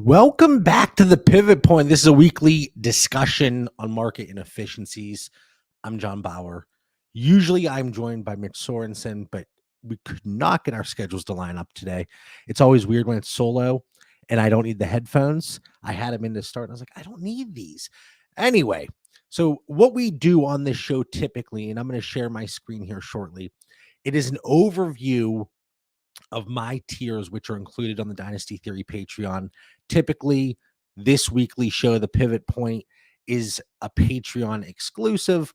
Welcome back to the Pivot Point. This is a weekly discussion on market inefficiencies. I'm John Bauer. Usually I'm joined by Mitch Sorensen, but we could not get our schedules to line up today. It's always weird when it's solo and I don't need the headphones. I had them in to start and I was like, I don't need these. Anyway, so what we do on this show typically, and I'm going to share my screen here shortly, it is an overview of my tiers, which are included on the Dynasty Theory Patreon. Typically, this weekly show, The Pivot Point, is a Patreon exclusive,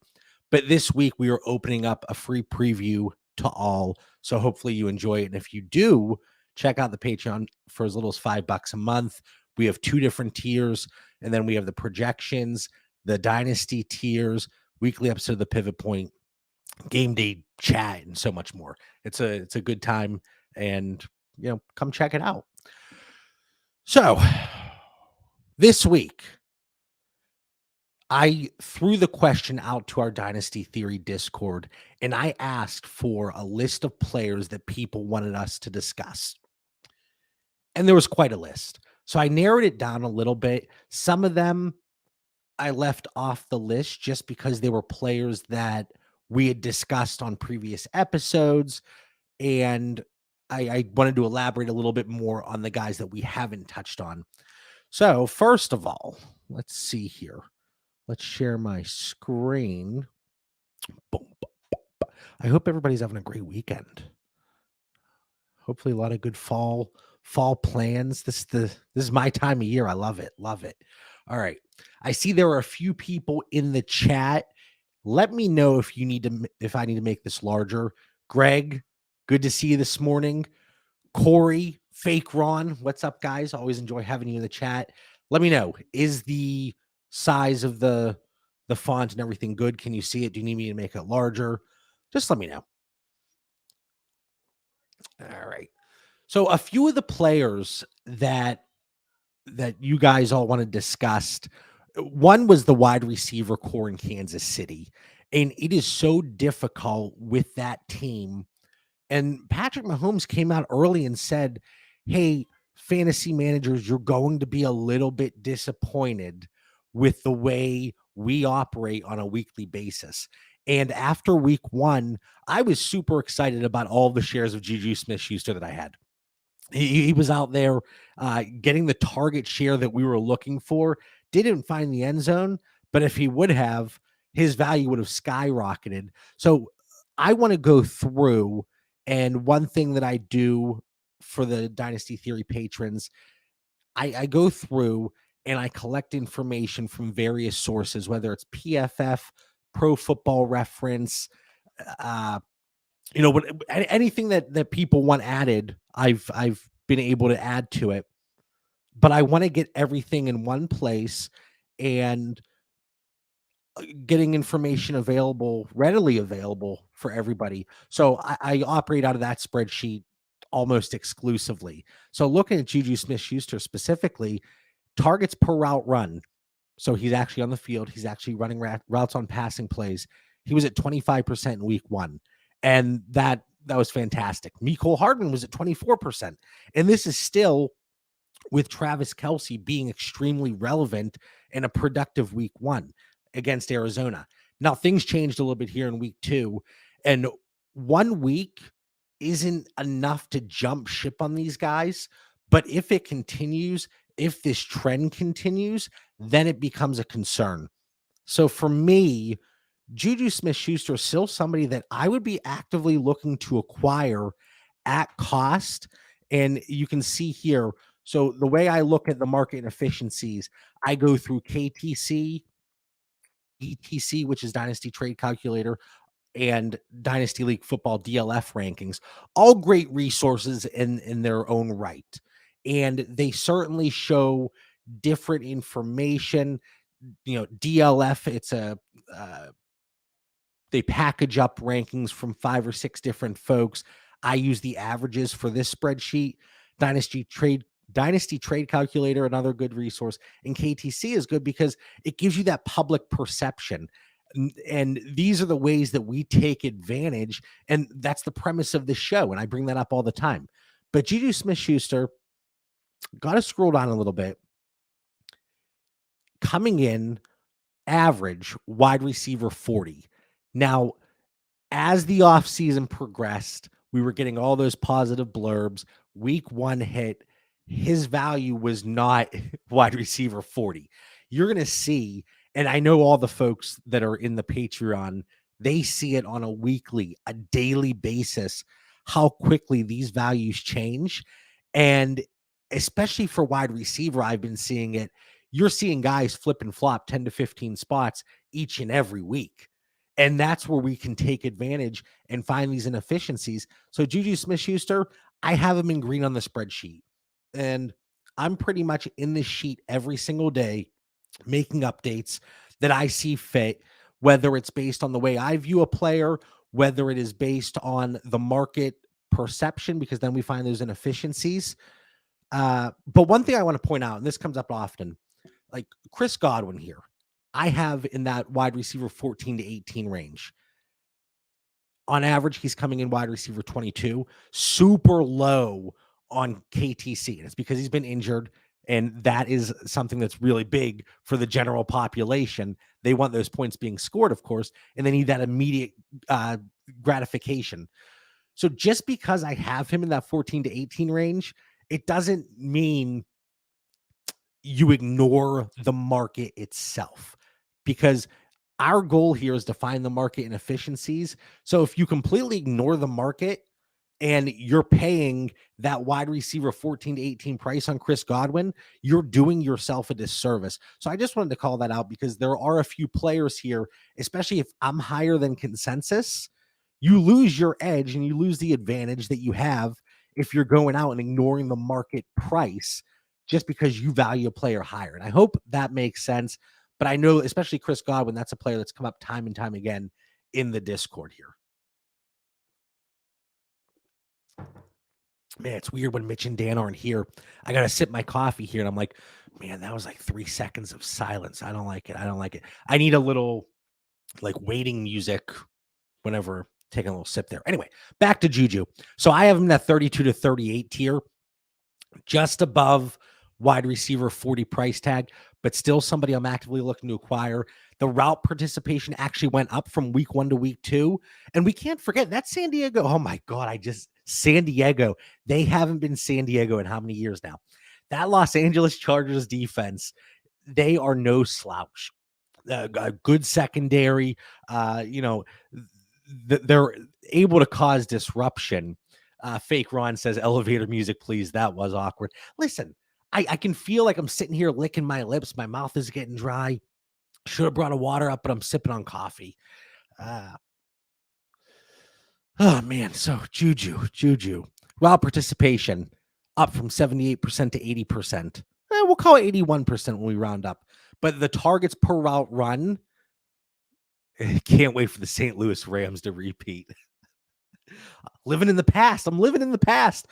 but this week we are opening up a free preview to all. So hopefully you enjoy it. And if you do, check out the Patreon for as little as $5 a month. We have two different tiers, and then we have the projections, the Dynasty tiers, weekly episode of The Pivot Point, game day chat, and so much more. It's a good time, and come check it out. So this week I threw the question out to our Dynasty Theory Discord, and I asked for a list of players that people wanted us to discuss, and there was quite a list. So I narrowed it down a little bit. Some of them I left off the list just because they were players that we had discussed on previous episodes, and I wanted to elaborate a little bit more on the guys that we haven't touched on. So first of all, let's see here. Let's share my screen. Boom, boom, boom. I hope everybody's having a great weekend. Hopefully a lot of good fall plans. This is my time of year. I love it. Love it. All right. I see there are a few people in the chat. Let me know if I need to make this larger. Greg, good to see you this morning. Corey, Fake Ron, what's up, guys? Always enjoy having you in the chat. Let me know. Is the size of the font and everything good? Can you see it? Do you need me to make it larger? Just let me know. All right. So a few of the players that you guys all want to discuss. One was the wide receiver core in Kansas City, and it is so difficult with that team. And Patrick Mahomes came out early and said, hey, fantasy managers, you're going to be a little bit disappointed with the way we operate on a weekly basis. And after week one, I was super excited about all the shares of Juju Smith-Schuster that I had. He was out there getting the target share that we were looking for. Didn't find the end zone, but if he would have, his value would have skyrocketed. So I want to go through, and one thing that I do for the Dynasty Theory patrons, I go through and I collect information from various sources, whether it's PFF, Pro Football Reference, anything that people want added, I've been able to add to it. But I want to get everything in one place and getting information readily available for everybody. So I operate out of that spreadsheet almost exclusively. So looking at Juju Smith-Schuster specifically, targets per route run. So he's actually on the field. He's actually running routes on passing plays. He was at 25% in week one. And that was fantastic. Mecole Hardman was at 24%. And this is still with Travis Kelce being extremely relevant in a productive week one against Arizona. Now, things changed a little bit here in week two. And 1 week isn't enough to jump ship on these guys. But if it continues, if this trend continues, then it becomes a concern. So for me, Juju Smith-Schuster is still somebody that I would be actively looking to acquire at cost. And you can see here, so the way I look at the market inefficiencies, I go through KTC, ETC, which is Dynasty Trade Calculator, and Dynasty League Football DLF rankings, all great resources in their own right. And they certainly show different information. DLF, they package up rankings from 5 or 6 different folks. I use the averages for this spreadsheet. Dynasty Trade Calculator, another good resource. And KTC is good because it gives you that public perception. And these are the ways that we take advantage. And that's the premise of the show. And I bring that up all the time. But Juju Smith-Schuster, got to scroll down a little bit. coming in average wide receiver 40. Now, as the offseason progressed, we were getting all those positive blurbs. Week 1 hit, his value was not wide receiver 40. You're going to see, and I know all the folks that are in the Patreon, they see it on a weekly, a daily basis, how quickly these values change. And especially for wide receiver, I've been seeing it. You're seeing guys flip and flop 10 to 15 spots each and every week. And that's where we can take advantage and find these inefficiencies. So Juju Smith-Schuster, I have him in green on the spreadsheet. And I'm pretty much in this sheet every single day, making updates that I see fit, whether it's based on the way I view a player, whether it is based on the market perception, because then we find those inefficiencies. But one thing I want to point out, and this comes up often, like Chris Godwin here, I have in that wide receiver 14 to 18 range. On average, he's coming in wide receiver 22, super low on KTC. And it's because he's been injured. And that is something that's really big for the general population. They want those points being scored, of course, and they need that immediate gratification. So just because I have him in that 14 to 18 range, it doesn't mean you ignore the market itself, because our goal here is to find the market inefficiencies. So if you completely ignore the market and you're paying that wide receiver 14 to 18 price on Chris Godwin, you're doing yourself a disservice. So I just wanted to call that out, because there are a few players here, especially if I'm higher than consensus, you lose your edge and you lose the advantage that you have if you're going out and ignoring the market price just because you value a player higher. And I hope that makes sense. But I know, especially Chris Godwin, that's a player that's come up time and time again in the Discord here. Man, it's weird when Mitch and Dan aren't here. I got to sip my coffee here. And I'm like, man, that was like 3 seconds of silence. I don't like it. I don't like it. I need a little like waiting music whenever taking a little sip there. Anyway, back to Juju. So I have him in that 32 to 38 tier, just above wide receiver 40 price tag, but still somebody I'm actively looking to acquire. The route participation actually went up from week 1 to week 2. And we can't forget that San Diego. Oh my God. San Diego. They haven't been San Diego in how many years now? That Los Angeles Chargers defense, they are no slouch. A good secondary, they're able to cause disruption. Fake Ron says, elevator music, please. That was awkward. Listen, I can feel like I'm sitting here licking my lips. My mouth is getting dry. Should have brought a water up, but I'm sipping on coffee. Oh, man. So Juju. Route participation up from 78% to 80%. We'll call it 81% when we round up. But the targets per route run, can't wait for the St. Louis Rams to repeat. Living in the past. I'm living in the past.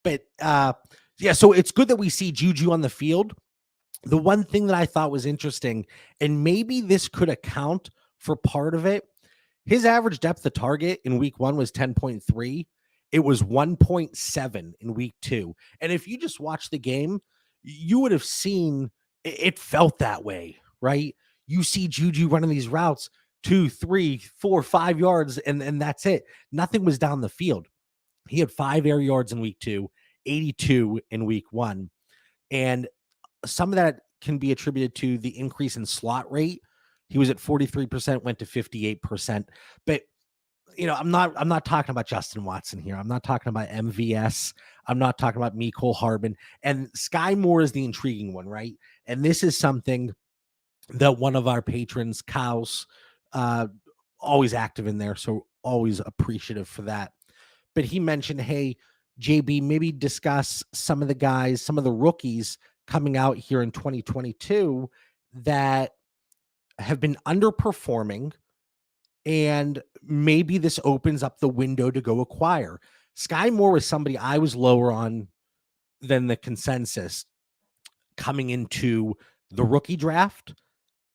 But yeah, so it's good that we see Juju on the field. The one thing that I thought was interesting, and maybe this could account for part of it, his average depth of target in week 1 was 10.3. It was 1.7 in week 2. And if you just watch the game, you would have seen it felt that way, right? You see Juju running these routes 2, 3, 4, 5 yards, and that's it. Nothing was down the field. He had 5 air yards in week 2, 82 in week 1. And some of that can be attributed to the increase in slot rate. He was at 43%, went to 58%. But I'm not talking about Justin Watson here. I'm not talking about MVS. I'm not talking about Mecole Hardman. And Sky Moore is the intriguing one, right? And this is something that one of our patrons, Cows, always active in there, so always appreciative for that. But he mentioned, hey, JB, maybe discuss some of the guys, some of the rookies coming out here in 2022 that have been underperforming, and maybe this opens up the window to go acquire. Sky Moore was somebody I was lower on than the consensus coming into the rookie draft,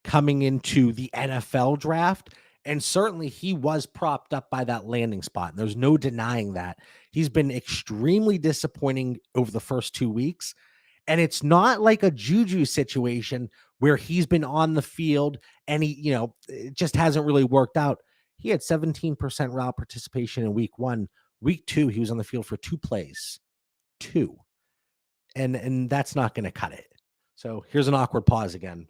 coming into the NFL draft. And certainly he was propped up by that landing spot. And there's no denying that. He's been extremely disappointing over the first 2 weeks. And it's not like a Juju situation where he's been on the field and it just hasn't really worked out. He had 17% route participation in week 1. Week 2, he was on the field for 2 plays. 2. And that's not gonna cut it. So, here's an awkward pause again.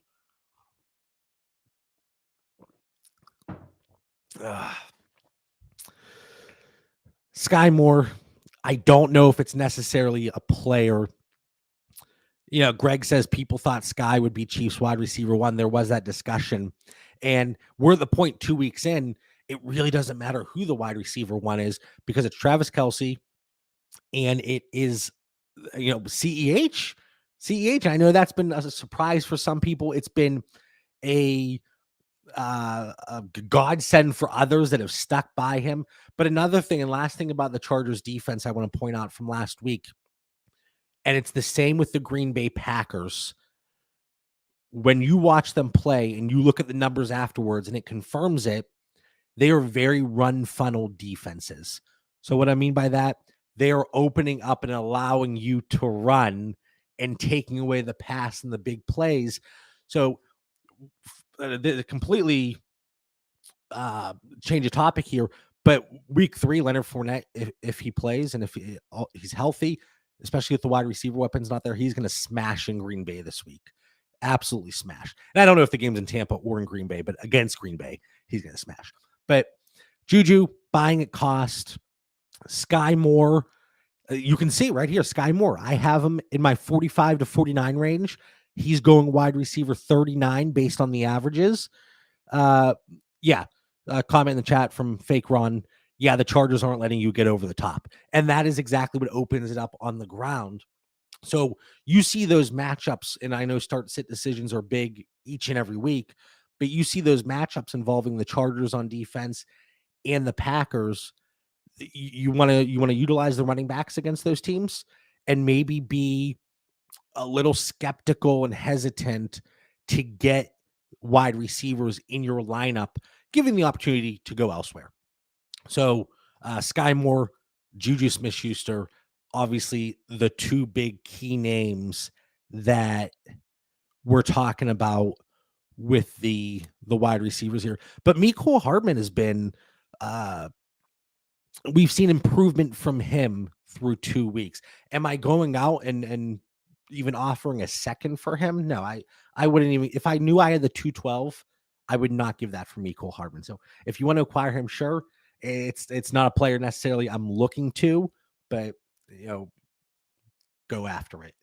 Ugh. Sky Moore, I don't know if it's necessarily a player. Greg says people thought Sky would be Chiefs wide receiver 1. There was that discussion. And we're at the point 2 weeks in, it really doesn't matter who the wide receiver 1 is because it's Travis Kelce and it is, CEH. CEH, I know that's been a surprise for some people. It's been a godsend for others that have stuck by him. But another thing and last thing about the Chargers defense I want to point out from last week, and it's the same with the Green Bay Packers. When you watch them play and you look at the numbers afterwards and it confirms it, they are very run funnel defenses. So what I mean by that, they are opening up and allowing you to run and taking away the pass and the big plays. So completely change the topic here, but week 3, Leonard Fournette, if he plays and if he's healthy, especially if the wide receiver weapon's not there, he's going to smash in Green Bay this week. Absolutely smash. And I don't know if the game's in Tampa or in Green Bay, but against Green Bay, he's going to smash. But Juju buying at cost. Sky Moore, you can see right here, Sky Moore. I have him in my 45 to 49 range. He's going wide receiver 39 based on the averages. Yeah. Comment in the chat from Fake Ron. Yeah, the Chargers aren't letting you get over the top. And that is exactly what opens it up on the ground. So you see those matchups, and I know start-sit decisions are big each and every week, but you see those matchups involving the Chargers on defense and the Packers. You want to utilize the running backs against those teams and maybe be a little skeptical and hesitant to get wide receivers in your lineup, given the opportunity to go elsewhere. So Sky Moore, Juju Smith-Schuster, obviously the 2 big key names that we're talking about with the wide receivers here. But Mecole Hardman has been we've seen improvement from him through 2 weeks. Am I going out and even offering a second for him? No, I wouldn't even. If I knew I had the 212, I would not give that for Mecole Hardman. So if you want to acquire him, sure. It's not a player necessarily I'm looking to, but go after it.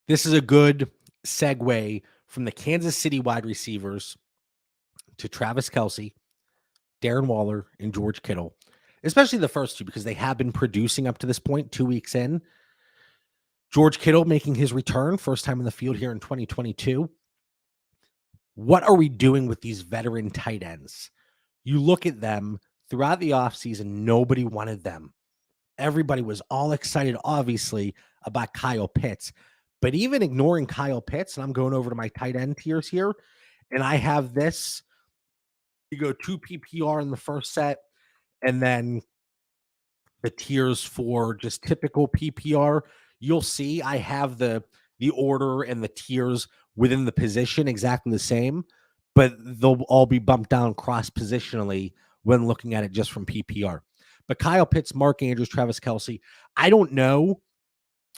This is a good segue from the Kansas City wide receivers to Travis Kelce, Darren Waller, and George Kittle, especially the first 2 because they have been producing up to this point 2 weeks in. George Kittle making his return, first time in the field here in 2022. What are we doing with these veteran tight ends? You look at them throughout the offseason, nobody wanted them. Everybody was all excited, obviously, about Kyle Pitts. But even ignoring Kyle Pitts, and I'm going over to my tight end tiers here, and I have this. You go 2 PPR in the first set, and then the tiers for just typical PPR. You'll see I have the order and the tiers within the position exactly the same, but they'll all be bumped down cross positionally when looking at it just from PPR. But Kyle Pitts, Mark Andrews, Travis Kelce, I don't know.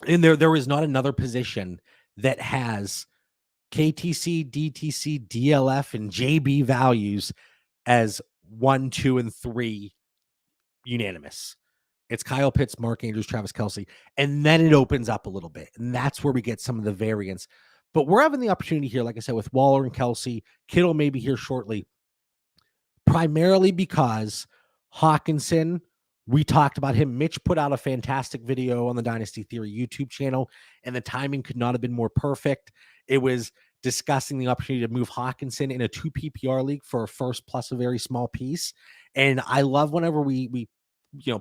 And there is not another position that has KTC, DTC, DLF, and JB values as 1, 2, and 3 unanimous. It's Kyle Pitts, Mark Andrews, Travis Kelce, and then it opens up a little bit, and that's where we get some of the variance. But we're having the opportunity here, like I said, with Waller and Kelce. Kittle may be here shortly, primarily because Hawkinson, we talked about him. Mitch put out a fantastic video on the Dynasty Theory YouTube channel, and the timing could not have been more perfect. It was discussing the opportunity to move Hawkinson in a 2 PPR league for a first plus a very small piece. And I love whenever we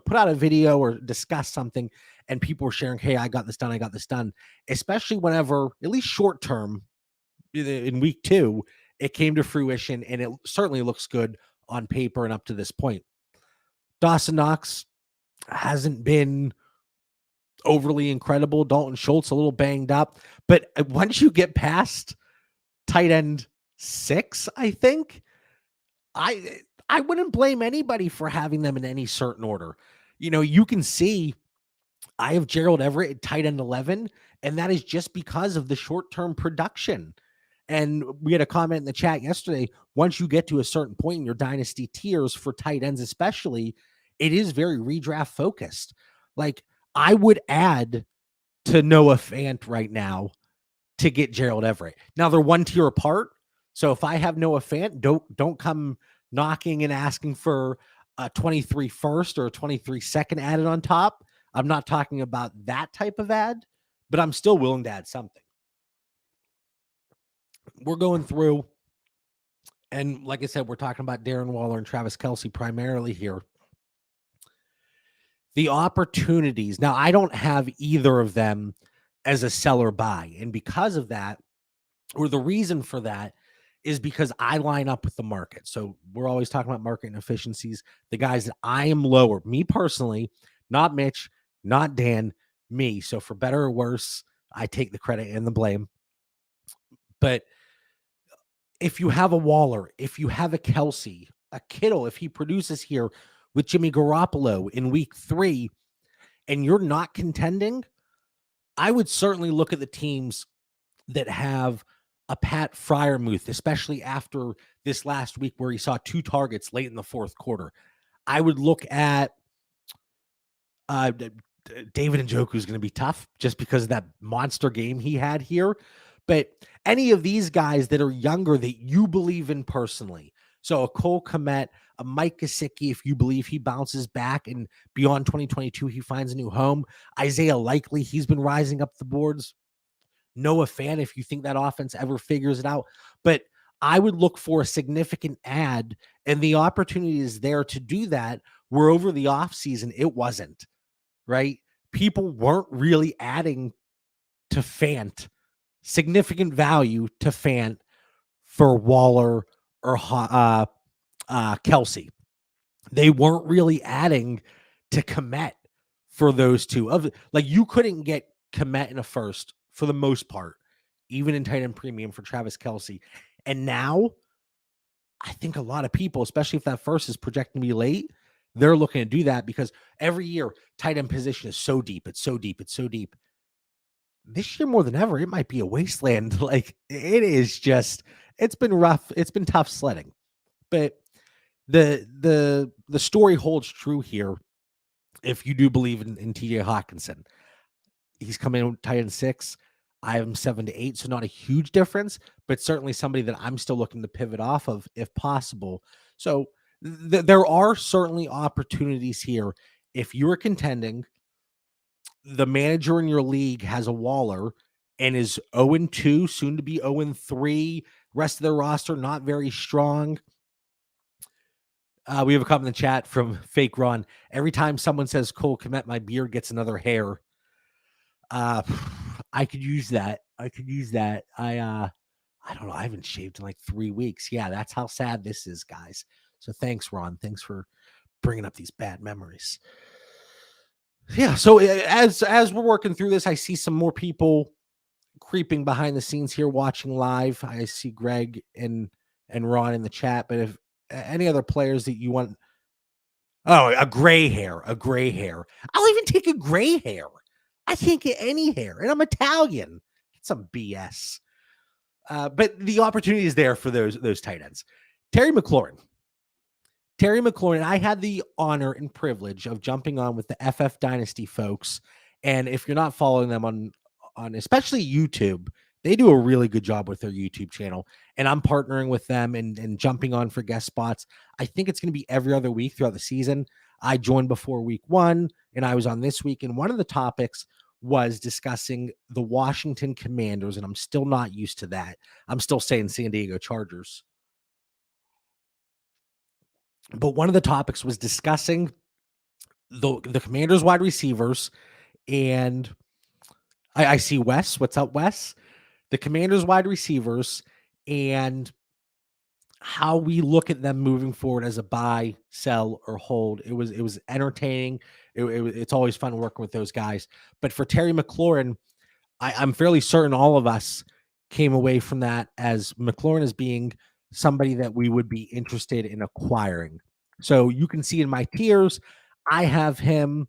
put out a video or discuss something and people are sharing, hey, I got this done, especially whenever, at least short term, in week 2, it came to fruition and it certainly looks good on paper and up to this point. Dawson Knox, hasn't been overly incredible. Dalton Schultz a little banged up, but once you get past tight end 6, I think I wouldn't blame anybody for having them in any certain order. You can see I have Gerald Everett at tight end 11, and that is just because of the short-term production. And we had a comment in the chat yesterday. Once you get to a certain point in your dynasty tiers for tight ends, especially, it is very redraft focused. Like, I would add to Noah Fant right now to get Gerald Everett. Now they're one tier apart. So if I have Noah Fant, don't come knocking and asking for a 23 first or a 23 second added on top. I'm not talking about that type of ad, but I'm still willing to add something. We're going through, and like I said, we're talking about Darren Waller and Travis Kelce primarily here. The opportunities. Now, I don't have either of them as a seller buy. And because of that, or the reason for that, is because I line up with the market. So we're always talking about market inefficiencies. The guys that I am lower, me personally, not Mitch, not Dan, me. So for better or worse, I take the credit and the blame. But if you have a Waller, if you have a Kelce, a Kittle, if he produces here with Jimmy Garoppolo in week 3, and you're not contending, I would certainly look at the teams that have a Pat Freiermuth, especially after this last week where he saw 2 targets late in the fourth quarter. I would look at David Njoku is going to be tough just because of that monster game he had here. But any of these guys that are younger that you believe in personally, so a Cole Kmet, a Mike Gesicki, if you believe he bounces back and beyond 2022 he finds a new home, Isaiah Likely, he's been rising up the boards. Noah Fant, if you think that offense ever figures it out. But I would look for a significant ad, and the opportunity is there to do that, where over the offseason it wasn't, right? People weren't really adding to Fant, significant value to Fant for Waller or Kelce. They weren't really adding to Kmet for those two. Like, you couldn't get Kmet in a first for the most part, even in tight end premium for Travis Kelce. And now I think a lot of people, especially if that first is projecting to be late, they're looking to do that because every year tight end position is so deep. It's so deep. It's so deep. This year more than ever, it might be a wasteland. Like, it is just, it's been rough. It's been tough sledding. But the story holds true here. If you do believe in TJ Hawkinson, he's coming in tight end 6. I have him 7 to 8, so not a huge difference, but certainly somebody that I'm still looking to pivot off of if possible. So there are certainly opportunities here. If you're contending, the manager in your league has a Waller and is 0-2, soon to be 0-3. Rest of their roster not very strong. We have a comment in the chat from Fake Ron. Every time someone says Cole Kmet, my beard gets another hair. I could use that. I don't know. I haven't shaved in like 3 weeks. Yeah, that's how sad this is, guys. So thanks, Ron. Thanks for bringing up these bad memories. Yeah. So as we're working through this, I see some more people creeping behind the scenes here, watching live. I see Greg and Ron in the chat. But if any other players that you want, a gray hair. I'll even take a gray hair. I can't get any hair, and I'm Italian. It's some BS. But the opportunity is there for those tight ends. Terry McLaurin, I had the honor and privilege of jumping on with the FF Dynasty folks. And if you're not following them on especially YouTube, they do a really good job with their YouTube channel. And I'm partnering with them and jumping on for guest spots. I think it's going to be every other week throughout the season. I joined before week 1, and I was on this week. And one of the topics was discussing the Washington Commanders, and I'm still not used to that. I'm still saying San Diego Chargers. But one of the topics was discussing the Commanders wide receivers, and I see Wes. What's up, Wes? The Commanders wide receivers and how we look at them moving forward as a buy, sell, or hold. It was entertaining. It's always fun working with those guys. But for Terry McLaurin, I'm fairly certain all of us came away from that as McLaurin as being somebody that we would be interested in acquiring. So you can see in my tiers, I have him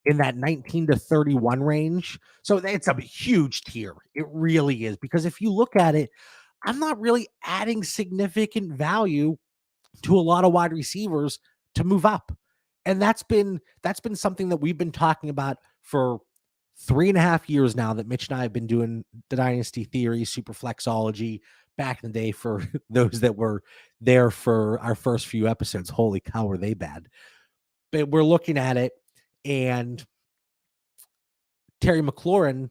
in that 19 to 31 range. So it's a huge tier. It really is. Because if you look at it, I'm not really adding significant value to a lot of wide receivers to move up. And that's been something that we've been talking about for 3.5 years now, that Mitch and I have been doing the dynasty theory, super flexology back in the day. For those that were there for our first few episodes, holy cow, were they bad. But we're looking at it, and Terry McLaurin,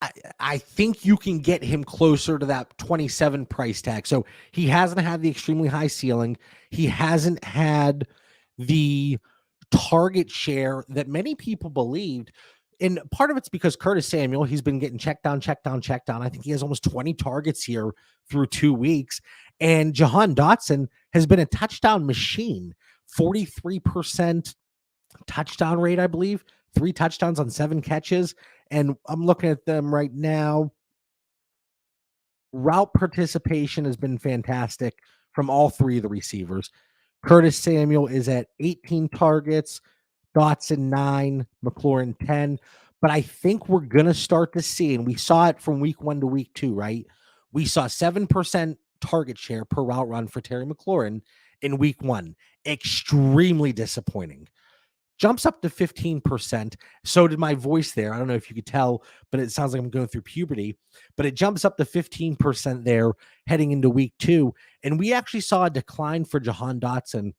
I, I think you can get him closer to that 27 price tag. So he hasn't had the extremely high ceiling. He hasn't had the target share that many people believed. And part of it's because Curtis Samuel, he's been getting checked down, checked down, checked down. I think he has almost 20 targets here through 2 weeks. And Jahan Dotson has been a touchdown machine, 43% touchdown rate, I believe, 3 touchdowns on 7 catches. And I'm looking at them right now. Route participation has been fantastic from all 3 of the receivers. Curtis Samuel is at 18 targets, Dotson 9, McLaurin 10. But I think we're going to start to see, and we saw it from week 1 to week 2, right? We saw 7% target share per route run for Terry McLaurin in week 1. Extremely disappointing. Jumps up to 15%. So did my voice there. I don't know if you could tell, but it sounds like I'm going through puberty. But it jumps up to 15% there heading into week 2. And we actually saw a decline for Jahan Dotson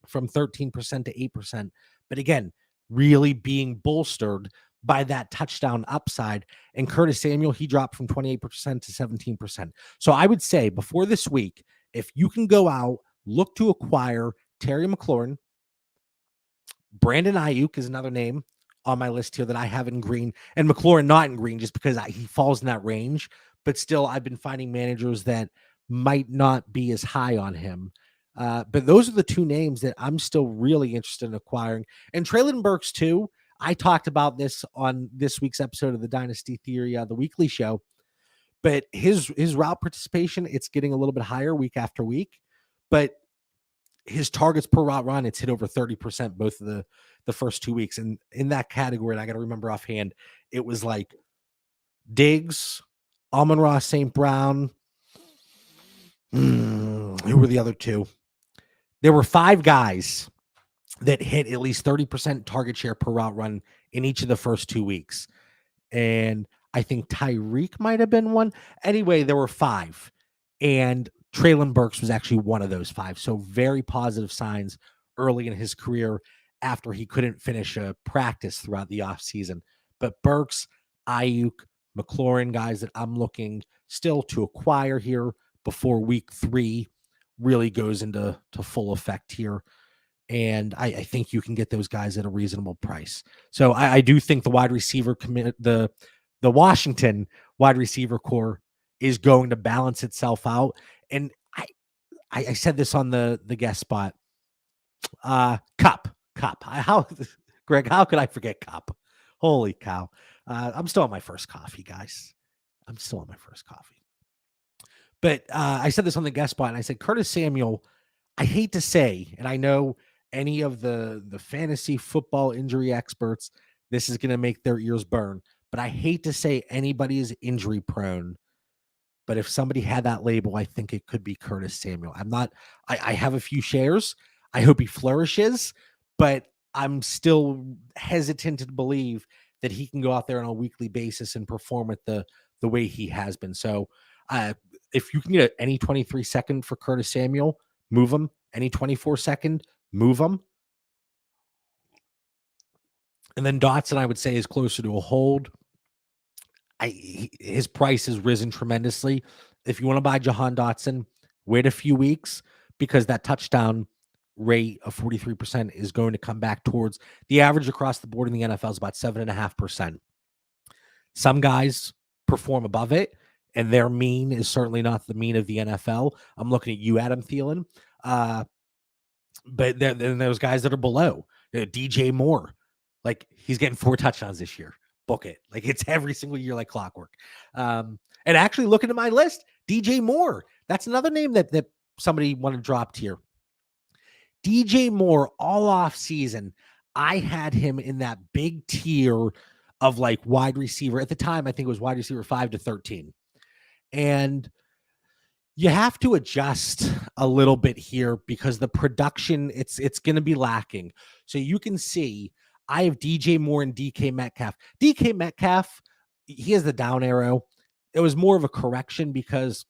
from 13% to 8%. But again, really being bolstered by that touchdown upside. And Curtis Samuel, he dropped from 28% to 17%. So I would say before this week, if you can go out, look to acquire Terry McLaurin. Brandon Ayuk is another name on my list here that I have in green, and McLaurin not in green just because he falls in that range. But still, I've been finding managers that might not be as high on him. But those are the 2 names that I'm still really interested in acquiring. And Treylon Burks, too. I talked about this on this week's episode of the Dynasty Theory, the weekly show. But his route participation, it's getting a little bit higher week after week. But his targets per route run, it's hit over 30% both of the first 2 weeks. And in that category, and I got to remember offhand, it was like Diggs, Amon-Ra St. Brown. Who were the other 2? There were 5 guys that hit at least 30% target share per route run in each of the first 2 weeks. And I think Tyreek might have been one. Anyway, there were 5. And Treylon Burks was actually one of those 5. So very positive signs early in his career after he couldn't finish a practice throughout the offseason. But Burks, Ayuk, McLaurin, guys that I'm looking still to acquire here before week 3 really goes into full effect here. And I think you can get those guys at a reasonable price. So I do think the wide receiver the Washington wide receiver core is going to balance itself out. And I said this on the guest spot. Cup. How Greg, how could I forget Cup? Holy cow. I'm still on my first coffee, guys. I'm still on my first coffee. But I said this on the guest spot, and I said Curtis Samuel, I hate to say, and I know any of the fantasy football injury experts, this is going to make their ears burn, but I hate to say anybody is injury prone. But if somebody had that label, I think it could be Curtis Samuel. I have a few shares. I hope he flourishes, but I'm still hesitant to believe that he can go out there on a weekly basis and perform at the way he has been. So if you can get any 23-second for Curtis Samuel, move him. Any 24-second, move him. And then Dotson, I would say, is closer to a hold. His price has risen tremendously. If you want to buy Jahan Dotson, wait a few weeks because that touchdown rate of 43% is going to come back towards the average across the board in the NFL is about 7.5%. Some guys perform above it, and their mean is certainly not the mean of the NFL. I'm looking at you, Adam Thielen. But then there's guys that are below. DJ Moore, like he's getting 4 touchdowns this year. Book it. Like it's every single year like clockwork. And actually looking at my list, DJ Moore. That's another name that somebody wanted dropped here. DJ Moore all off season. I had him in that big tier of like wide receiver. At the time, I think it was wide receiver 5 to 13. And you have to adjust a little bit here because the production it's going to be lacking. So you can see I have DJ Moore and DK Metcalf. DK Metcalf, he has the down arrow. It was more of a correction because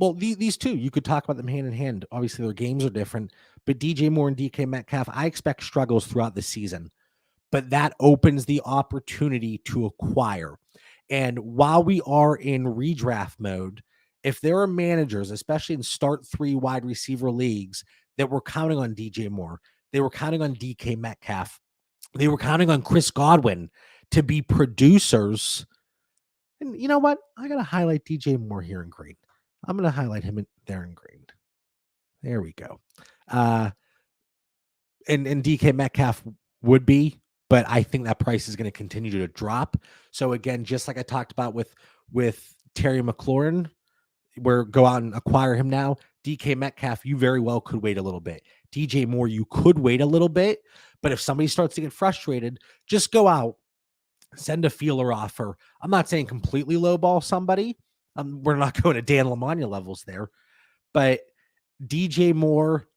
these two, you could talk about them hand in hand. Obviously, their games are different, but DJ Moore and DK Metcalf, I expect struggles throughout the season, but that opens the opportunity to acquire. And while we are in redraft mode, if there are managers, especially in start 3 wide receiver leagues, that were counting on DJ Moore, they were counting on DK Metcalf, they were counting on Chris Godwin to be producers. And you know what? I got to highlight DJ Moore here in green. I'm going to highlight him there in green. There we go. And DK Metcalf would be, but I think that price is going to continue to drop. So again, just like I talked about with Terry McLaurin, where go out and acquire him now. DK Metcalf, you very well could wait a little bit. DJ Moore, you could wait a little bit, but if somebody starts to get frustrated, just go out, send a feeler offer. I'm not saying completely lowball somebody. We're not going to Dan Lamagna levels there, but DJ Moore,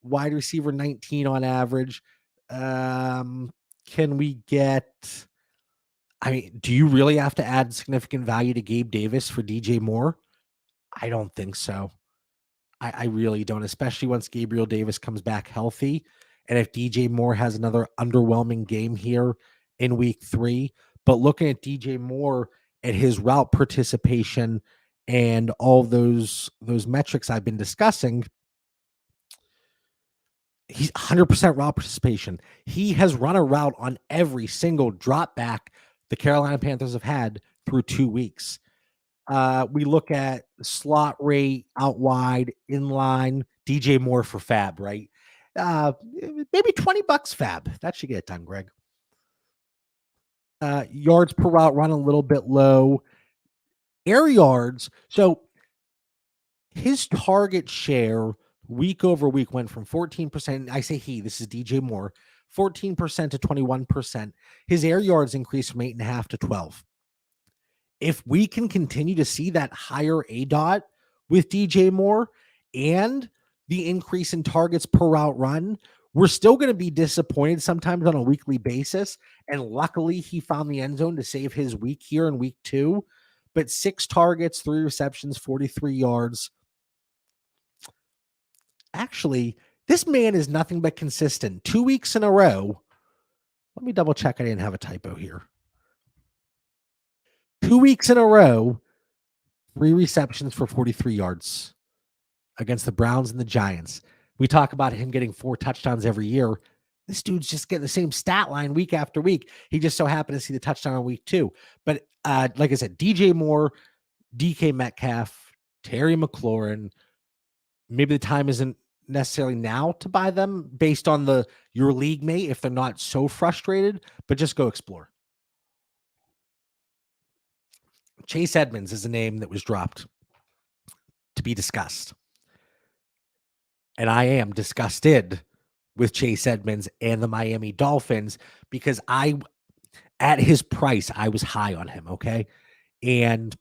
wide receiver 19 on average. Can we get? I mean, do you really have to add significant value to Gabe Davis for DJ Moore? I don't think so. I really don't, especially once Gabriel Davis comes back healthy. And if DJ Moore has another underwhelming game here in week 3, but looking at DJ Moore at his route participation and all those metrics I've been discussing, he's 100% route participation. He has run a route on every single drop back the Carolina Panthers have had through 2 weeks. We look at slot rate, out wide, inline, DJ Moore for fab, right? Maybe $20 fab. That should get it done, Greg. Yards per route run a little bit low. Air yards. So his target share week over week went from 14%. I say he, this is DJ Moore, 14% to 21%. His air yards increased from 8.5 to 12. If we can continue to see that higher ADOT with DJ Moore and the increase in targets per route run, we're still going to be disappointed sometimes on a weekly basis. And luckily, he found the end zone to save his week here in week 2. But 6 targets, 3 receptions, 43 yards. Actually, this man is nothing but consistent. 2 weeks in a row. Let me double check I didn't have a typo here. 2 weeks in a row, 3 receptions for 43 yards against the Browns and the Giants. We talk about him getting 4 touchdowns every year. This dude's just getting the same stat line week after week. He just so happened to see the touchdown on week 2. But like I said, DJ Moore, DK Metcalf, Terry McLaurin, maybe the time isn't necessarily now to buy them based on your league mate if they're not so frustrated, but just go explore. Chase Edmonds is a name that was dropped to be discussed. And I am disgusted with Chase Edmonds and the Miami Dolphins because at his price, I was high on him, okay? And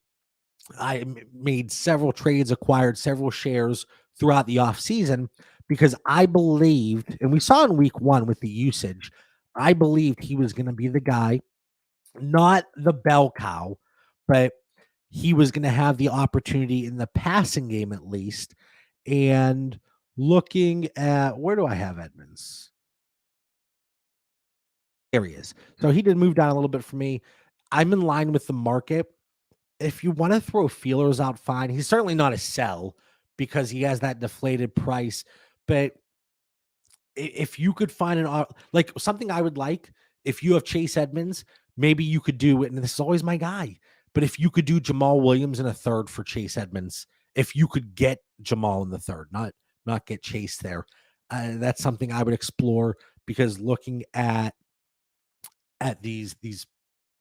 I made several trades, acquired several shares throughout the offseason because I believed, and we saw in week 1 with the usage, I believed he was going to be the guy, not the bell cow, but he was going to have the opportunity in the passing game at least. And looking at, where do I have Edmonds? There he is. So he did move down a little bit for me. I'm in line with the market. If you want to throw feelers out, fine. He's certainly not a sell because he has that deflated price. But if you could find like something I would like, if you have Chase Edmonds, maybe you could do it. And this is always my guy. But if you could do Jamal Williams in a third for Chase Edmonds, if you could get Jamal in the third, not get Chase there, That's something I would explore because looking at these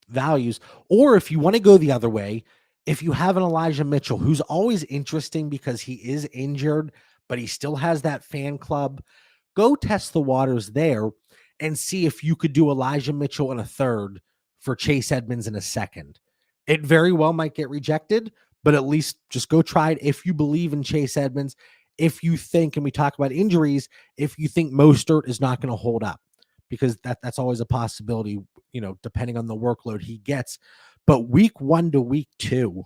values, or if you want to go the other way, if you have an Elijah Mitchell, who's always interesting because he is injured, but he still has that fan club, go test the waters there and see if you could do Elijah Mitchell in a third for Chase Edmonds in a second. It very well might get rejected, but at least just go try it if you believe in Chase Edmonds. If you think, and we talk about injuries, if you think Mostert is not going to hold up, because that's always a possibility, depending on the workload he gets. But week 1 to week 2,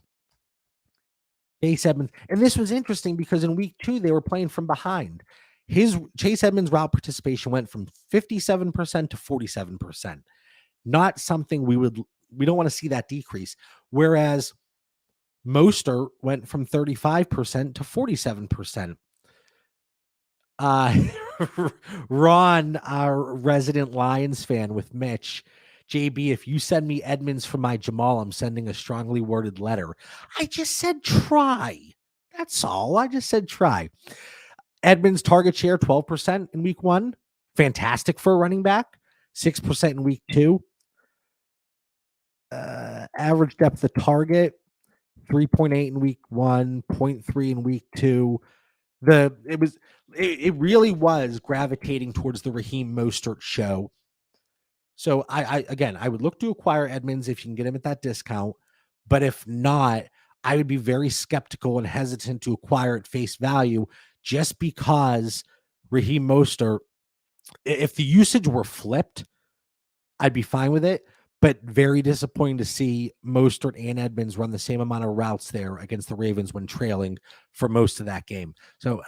Chase Edmonds, and this was interesting because in week 2 they were playing from behind. His Chase Edmonds route participation went from 57% to 47%. Not something we don't want to see that decrease. Whereas Mostert went from 35% to 47%. Uh, Ron, our resident Lions fan with Mitch, JB, if you send me Edmonds for my Jamal, I'm sending a strongly worded letter. I just said try. That's all. I just said try. Edmonds target share 12% in week 1. Fantastic for a running back. 6% in week 2. Average depth of target 3.8 in week 1, 0.3 in week 2. It really was gravitating towards the Raheem Mostert show. So I would look to acquire Edmonds if you can get him at that discount. But if not, I would be very skeptical and hesitant to acquire at face value just because Raheem Mostert, if the usage were flipped, I'd be fine with it. But very disappointing to see Mostert and Edmonds run the same amount of routes there against the Ravens when trailing for most of that game. So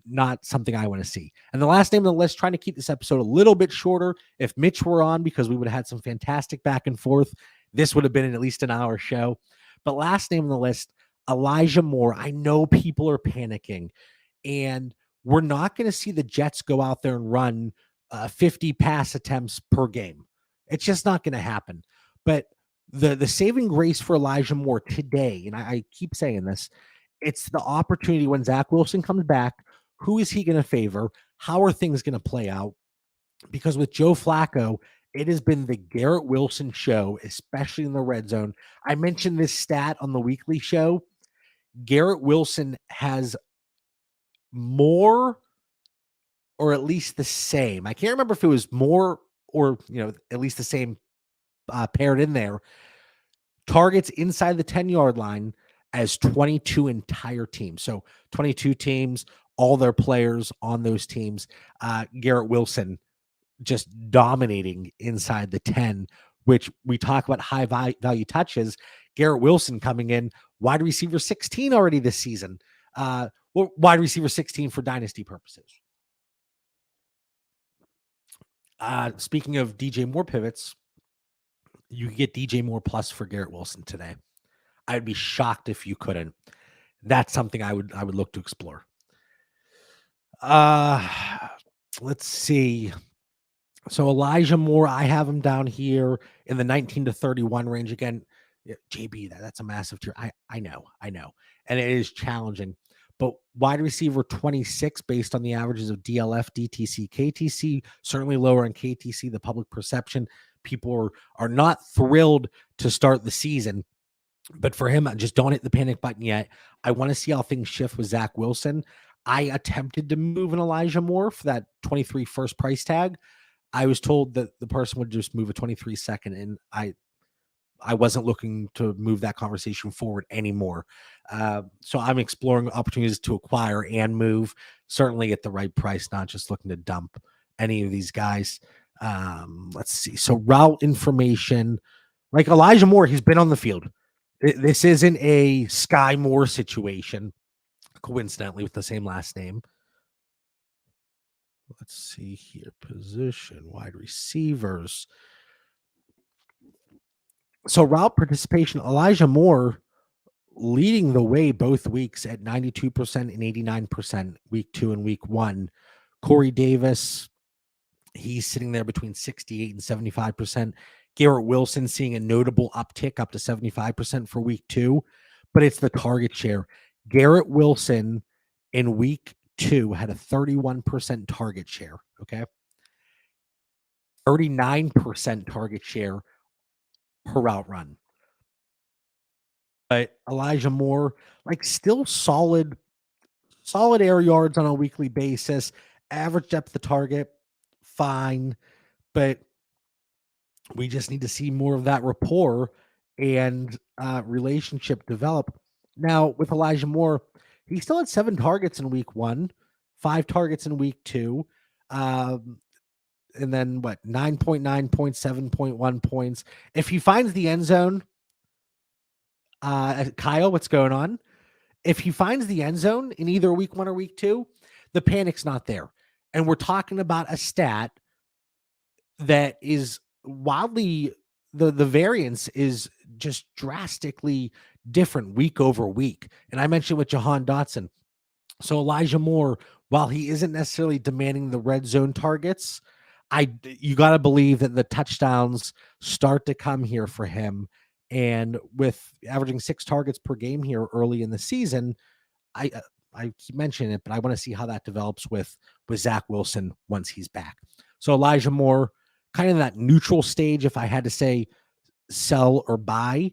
not something I want to see. And the last name on the list, trying to keep this episode a little bit shorter. If Mitch were on, because we would have had some fantastic back and forth, this would have been at least an hour show. But last name on the list, Elijah Moore. I know people are panicking, and we're not going to see the Jets go out there and run 50 pass attempts per game. It's just not going to happen. But the saving grace for Elijah Moore today, and I keep saying this, it's the opportunity when Zach Wilson comes back. Who is he going to favor? How are things going to play out? Because with Joe Flacco, it has been the Garrett Wilson show, especially in the red zone. I mentioned this stat on the weekly show. Garrett Wilson has more, or at least the same. I can't remember if it was more or, at least the same paired in there, targets inside the 10-yard line as 22 entire teams. So 22 teams, all their players on those teams. Garrett Wilson just dominating inside the 10, which we talk about high value touches. Garrett Wilson coming in wide receiver 16 already this season. Wide receiver 16 for dynasty purposes. Speaking of DJ Moore pivots, you could get DJ Moore plus for Garrett Wilson today. I'd be shocked if you couldn't. That's something I would look to explore. Let's see. So Elijah Moore, I have him down here in the 19 to 31 range. Again, JB, that's a massive tier. I know. And it is challenging. But wide receiver 26 based on the averages of DLF, DTC, KTC, certainly lower on KTC, the public perception. People are not thrilled to start the season. But for him, I just don't hit the panic button yet. I want to see how things shift with Zach Wilson. I attempted to move an Elijah Moore for that 23 first price tag. I was told that the person would just move a 23 second, and I wasn't looking to move that conversation forward anymore. So I'm exploring opportunities to acquire and move, certainly at the right price, not just looking to dump any of these guys. Let's see. So route information, like Elijah Moore, he's been on the field. This isn't a Sky Moore situation, coincidentally, with the same last name. Let's see here. Position, wide receivers. So route participation, Elijah Moore leading the way both weeks at 92% and 89%, week 2 and week 1. Corey Davis, he's sitting there between 68 and 75%. Garrett Wilson seeing a notable uptick up to 75% for week 2, but it's the target share. Garrett Wilson in week 2 had a 31% target share. Okay. 39% target share per route run. But Elijah Moore, like still solid air yards on a weekly basis, average depth of target, fine. But we just need to see more of that rapport and relationship develop. Now, with Elijah Moore, he still had 7 targets in week 1, 5 targets in week 2, and then what, 9.9 points, 7.1 points. If he finds the end zone, Kyle, what's going on? If he finds the end zone in either week 1 or week 2, the panic's not there. And we're talking about a stat that is wildly, the variance is just drastically different week over week. And I mentioned with Jahan Dotson. So Elijah Moore, while he isn't necessarily demanding the red zone targets, you got to believe that the touchdowns start to come here for him. And with averaging 6 targets per game here early in the season, I keep mentioning it, but I want to see how that develops with Zach Wilson once he's back. So Elijah Moore, kind of that neutral stage, if I had to say sell or buy.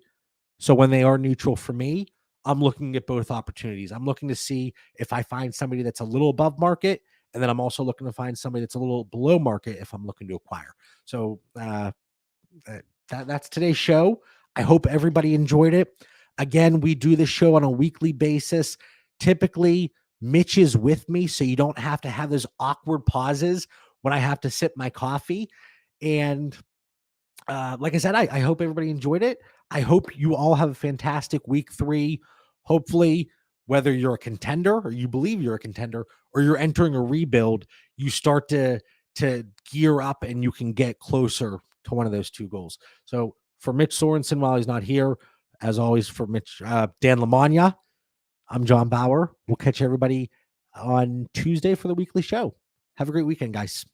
So when they are neutral for me, I'm looking at both opportunities. I'm looking to see if I find somebody that's a little above market, and then I'm also looking to find somebody that's a little below market if I'm looking to acquire. So that's today's show. I hope everybody enjoyed it. Again, we do this show on a weekly basis. Typically, Mitch is with me, so you don't have to have those awkward pauses when I have to sip my coffee. And like I said, I hope everybody enjoyed it. I hope you all have a fantastic week 3. Hopefully, whether you're a contender or you believe you're a contender or you're entering a rebuild, you start to gear up and you can get closer to one of those 2 goals. So for Mitch Sorensen, while he's not here, as always, for Mitch, Dan Lamagna, I'm John Bauer. We'll catch everybody on Tuesday for the weekly show. Have a great weekend, guys.